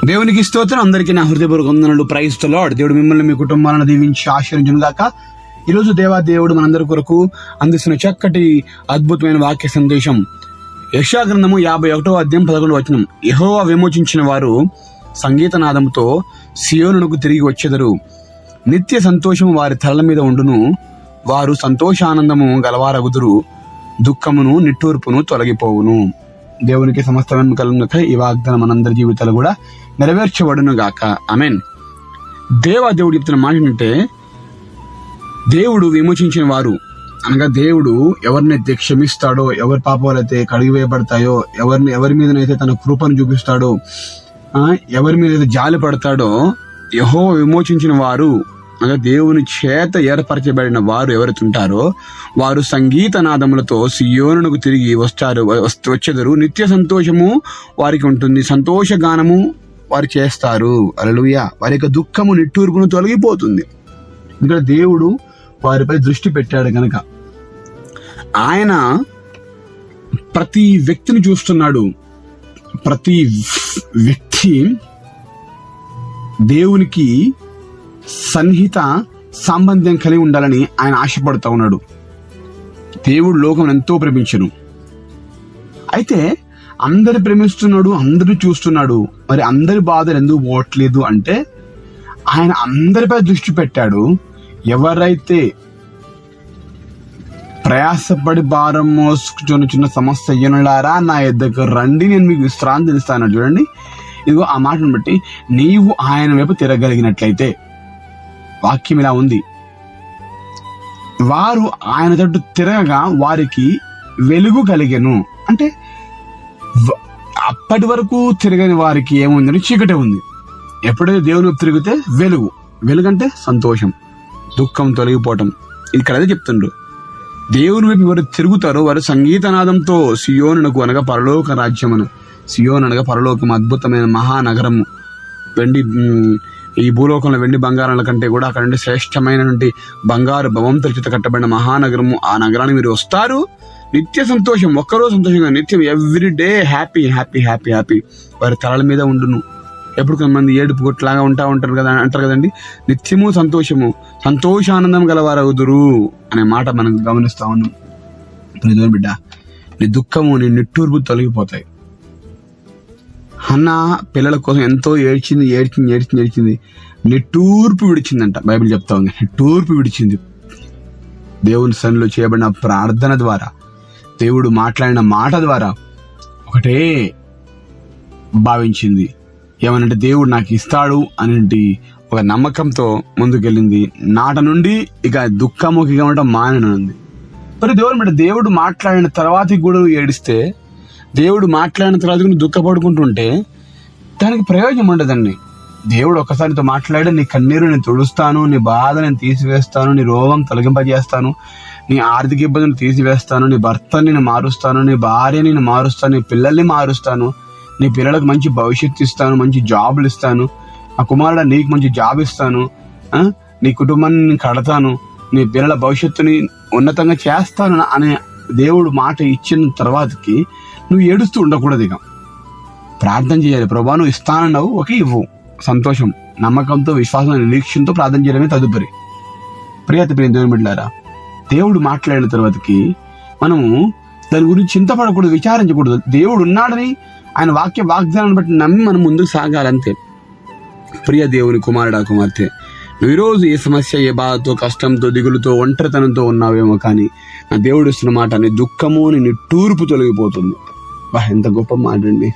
దేవునికి స్తోత్రం. అందరికీ నా హృదయపూర్వక వందనాలు. Praise the lord. దేవుడు మిమ్మల్ని మీ కుటుంబాలను దీవించి ఆశీర్వదించును గాక. ఈరోజు దేవుడు మనందరి కొరకు అందిస్తున్న చక్కటి అద్భుతమైన వాక్య సందేశం యెషయా గ్రంథము 51వ అధ్యాయం 11వ వచనం. యెహోవా విమోచించిన వారు సంగీతనాదముతో సియోనునకు తిరిగి వచ్చెదరు. నిత్య సంతోషము వారి తలల మీద ఉండును. వారు సంతోషానందము గలవారగుదురు. దుఃఖమును నిట్టూర్పును తొలగిపోవును. దేవునికి సమస్తమైన కలుగునక ఈ వాగ్దానం మనందరి జీవితాలు కూడా నెరవేర్చబడును గాక. ఆమేన్. దేవుడు చెప్తున్న మాట ఏంటంటే, దేవుడు విమోచించిన వారు అనగా దేవుడు ఎవరినైతే క్షమిస్తాడో, ఎవరి పాపాలైతే కడిగివేయబడతాయో, ఎవరి మీదనైతే తన కృపను చూపిస్తాడో, ఎవరి మీద జాలి పడతాడో, యెహోవా విమోచించిన వారు అనగా దేవుని చేత ఏర్పరచబడిన వారు ఎవరైతే ఉంటారో వారు సంగీతనాదములతో సియోనునకు తిరిగి వచ్చెదరు. నిత్య సంతోషము వారికి ఉంటుంది. సంతోషగానము వారు చేస్తారు. హల్లెలూయా. వారి యొక్క దుఃఖము నిట్టూర్పును తొలగిపోతుంది. ఇక్కడ దేవుడు వారిపై దృష్టి పెట్టాడు కనుక ఆయన ప్రతి వ్యక్తిని చూస్తున్నాడు. ప్రతి వ్యక్తి దేవునికి సన్నిహిత సంబంధం కలిగి ఉండాలని ఆయన ఆశపడుతూ ఉన్నాడు. దేవుడు లోకం ఎంతో ప్రేమించను. అయితే అందరు ప్రేమిస్తున్నాడు, అందరూ చూస్తున్నాడు. మరి అందరి బాధలు ఎందుకు పోవట్లేదు అంటే ఆయన అందరిపై దృష్టి పెట్టాడు. ఎవరైతే ప్రయాసపడి భారం మోసుకున్న సమస్య యునులారా నా యొద్దకు రండి, నేను మీకు విశ్రాంతి ఇస్తాను. చూడండి, ఇదిగో ఆ మాటను బట్టి నీవు ఆయన వైపు తిరగలిగినట్లయితే, వాక్యం ఇలా ఉంది, వారు ఆయన తట్టు తిరగగా వారికి వెలుగు కలిగెను. అంటే అప్పటి వరకు తిరగని వారికి ఏముందని చీకటే ఉంది. ఎప్పుడైతే దేవుని వైపు తిరిగితే వెలుగు అంటే సంతోషం, దుఃఖం తొలగిపోవటం. ఇక్కడ అదే చెప్తుండ్రు. దేవుని వైపు ఎవరు తిరుగుతారో వారు సంగీతనాదంతో సియోనునకు అనగా పరలోక రాజ్యమును, సియోన్ అనగా పరలోకం, అద్భుతమైన మహానగరము, వెండి ఈ భూలోకంలో వెండి బంగారాల కంటే కూడా అక్కడ నుండి శ్రేష్టమైనటువంటి బంగారు భవంతుల చేత కట్టబడిన మహానగరము. ఆ నగరానికి మీరు వస్తారు. నిత్య సంతోషం, ఒక్కరోజు సంతోషంగా, నిత్యం every day happy happy happy happy వారి తలల మీద ఉండును. ఎప్పుడు కొంతమంది ఏడుపు కొట్లాగా అంటారు కదండి. నిత్యము సంతోషము, సంతోషానందం గలవారగుదురు అనే మాట మనం గమనిస్తా ఉన్నాం. బిడ్డ, నీ దుఃఖము, నీ నిట్టూర్పు తొలగిపోతాయి. అన్న పిల్లల కోసం ఎంతో ఏడ్చింది. నిట్టూర్పు విడిచిందంట. బైబిల్ చెప్తా ఉంది, నిట్టూర్పు విడిచింది. దేవుని సన్నిధిలో చేయబడిన ప్రార్థన ద్వారా, దేవుడు మాట్లాడిన మాట ద్వారా ఒకటే భావించింది. ఏమనంటే దేవుడు నాకు ఇస్తాడు అనేటి ఒక నమ్మకంతో ముందుకెళ్ళింది. నాట నుండి ఇక దుఃఖముఖిగా ఉండటం మాననుంది. మరి దేవుడు మాట్లాడిన తర్వాత కూడా ఏడిస్తే, దేవుడు మాట్లాడిన తర్వాత దుఃఖపడుకుంటుంటే దానికి ప్రయోజనం ఉండదండి. దేవుడు ఒక్కసారితో మాట్లాడి, నీ కన్నీరు నేను తుడుస్తాను, నీ బాధ నేను తీసివేస్తాను, నీ రోగం తొలగింపజేస్తాను, నీ ఆర్థిక ఇబ్బందులు తీసివేస్తాను, నీ భర్తని నేను మారుస్తాను, నీ భార్యని నేను మారుస్తాను, నీ పిల్లల్ని మారుస్తాను, నీ పిల్లలకు మంచి భవిష్యత్తు ఇస్తాను, మంచి జాబులు ఇస్తాను, ఆ కుమారుడు నీకు మంచి జాబ్ ఇస్తాను, నీ కుటుంబాన్ని నేను కడతాను, నీ పిల్లల భవిష్యత్తుని ఉన్నతంగా చేస్తాను అనే దేవుడు మాట ఇచ్చిన తర్వాతకి నువ్వు ఏడుస్తూ ఉండకూడదు. ఇక ప్రార్థన చేయాలి. ప్రభువా నువ్వు ఇస్తానన్నావు, ఓకే ఇవ్వు. సంతోషం, నమ్మకంతో, విశ్వాసం, నిరీక్షణతో ప్రార్థన చేయడమే తదుపరి. ప్రియ దేవుని బిడ్డలారా, దేవుడు మాట్లాడిన తర్వాతకి మనము దాని గురించి చింతపడకూడదు, విచారించకూడదు. దేవుడు ఉన్నాడని ఆయన వాగ్దానాన్ని బట్టి నమ్మి మనం ముందుకు సాగాలంతే. ప్రియ దేవుని కుమారుడా, కుమార్తె, నువ్వు ఈరోజు ఏ సమస్య, ఏ బాధతో, కష్టంతో, దిగులుతో, ఒంటరితనంతో ఉన్నావేమో, కానీ నా దేవుడు ఇస్తున్న మాట, నీ దుఃఖము, నీ నిట్టూర్పు తొలగిపోతుంది. ఎంత గొప్ప మాట అండి.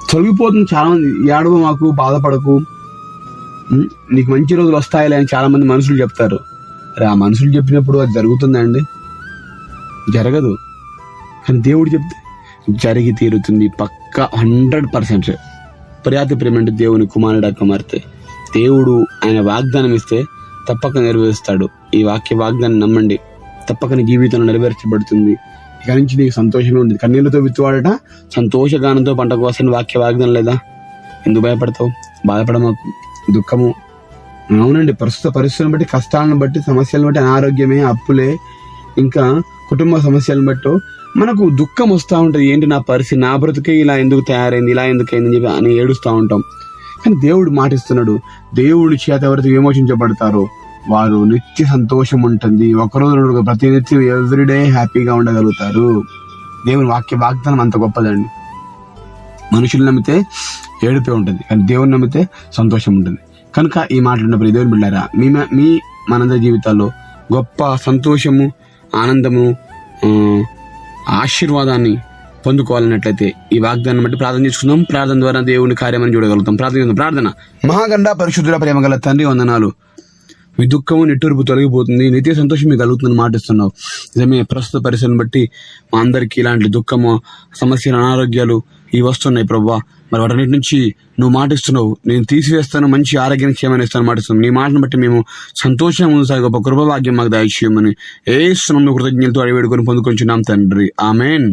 తొలగిపోతుంది. చాలా మంది ఏడవ మాకు, బాధపడకు, నీకు మంచి రోజులు వస్తాయిలే అని చాలా మంది మనుషులు చెప్తారు. అరే ఆ మనుషులు చెప్పినప్పుడు అది జరుగుతుందా అండి? జరగదు. కానీ దేవుడు చెప్తే జరిగి తీరుతుంది పక్కా 100%. ప్రియాతి దేవుని కుమారుడా, కుమార్తె, దేవుడు ఆయన వాగ్దానం ఇస్తే తప్పక నెరవేరుస్తాడు. ఈ వాగ్దానం నమ్మండి, తప్పక నీ జీవితంలో నెరవేర్చబడుతుంది. ఇక నుంచి నీకు సంతోషమే ఉంటుంది. కన్నీళ్లతో విత్తువాడట సంతోషగానంతో పంట కోసని వాగ్దానం లేదా? ఎందుకు భయపడతావు? బాధపడమాకు. దుఃఖము, అవునండి, ప్రస్తుత పరిస్థితులను బట్టి, కష్టాలను బట్టి, సమస్యలను బట్టి, అనారోగ్యమే, అప్పులే, ఇంకా కుటుంబ సమస్యలను బట్టి మనకు దుఃఖం వస్తూ ఉంటుంది. ఏంటి నా పరిస్థితి, నా బ్రతుకే ఇలా ఎందుకు తయారైంది, ఇలా ఎందుకు అయిందని చెప్పి అని ఏడుస్తూ ఉంటాం. కానీ దేవుడు మాటిస్తున్నాడు, దేవుడి చేత ఎవరైతే విమోచించబడతారో వారు నిత్య సంతోషం ఉంటుంది. ఒకరోజు ప్రతినిత్యం ఎవ్రీడే హ్యాపీగా ఉండగలుగుతారు. దేవుని వాగ్దానం అంత గొప్పదండి. మనుషులు నమ్మితే ఏడుపే ఉంటుంది, కానీ దేవుని నమ్మితే సంతోషం ఉంటుంది. కనుక ఈ మాట్లాడినప్పుడు దేవుని బిడ్డారా, మనందరి జీవితాల్లో గొప్ప సంతోషము, ఆనందము, ఆశీర్వాదాన్ని పొందుకోవాలన్నట్లయితే ఈ వాగ్దానం బట్టి ప్రార్థన చేసుకుందాం. ప్రార్థన ద్వారా దేవుని కార్యమని చూడగలుగుతాం. ప్రార్థన. మహాగండ పరిశుద్ధుల ప్రేమ గల తండ్రి, వందనాలు. మీ దుఃఖము నిట్టూర్పు తొలగిపోతుంది, నిత్య సంతోషం మీకు కలుగుతుందని మాటిస్తున్నావు. నిజమే, ప్రస్తుత పరిస్థితిని బట్టి మా అందరికీ ఇలాంటి దుఃఖము, సమస్యలు, అనారోగ్యాలు ఇవి వస్తున్నాయి ప్రభువా. మరి వాటన్నిటి నుంచి నువ్వు మాటిస్తున్నావు, నేను తీసివేస్తాను, మంచి ఆరోగ్యాన్ని క్షేమాన్ని ఇస్తాను మాటిస్తున్నావు. నీ మాటను బట్టి మేము సంతోషంగా ముందు సాగి గొప్ప కృపభాగ్యం మాకు దయచేయమని యేసు నామములో కృతజ్ఞతతో అడిగి వేడుకొని పొందుకొంచున్నాం తండ్రి. ఆమేన్.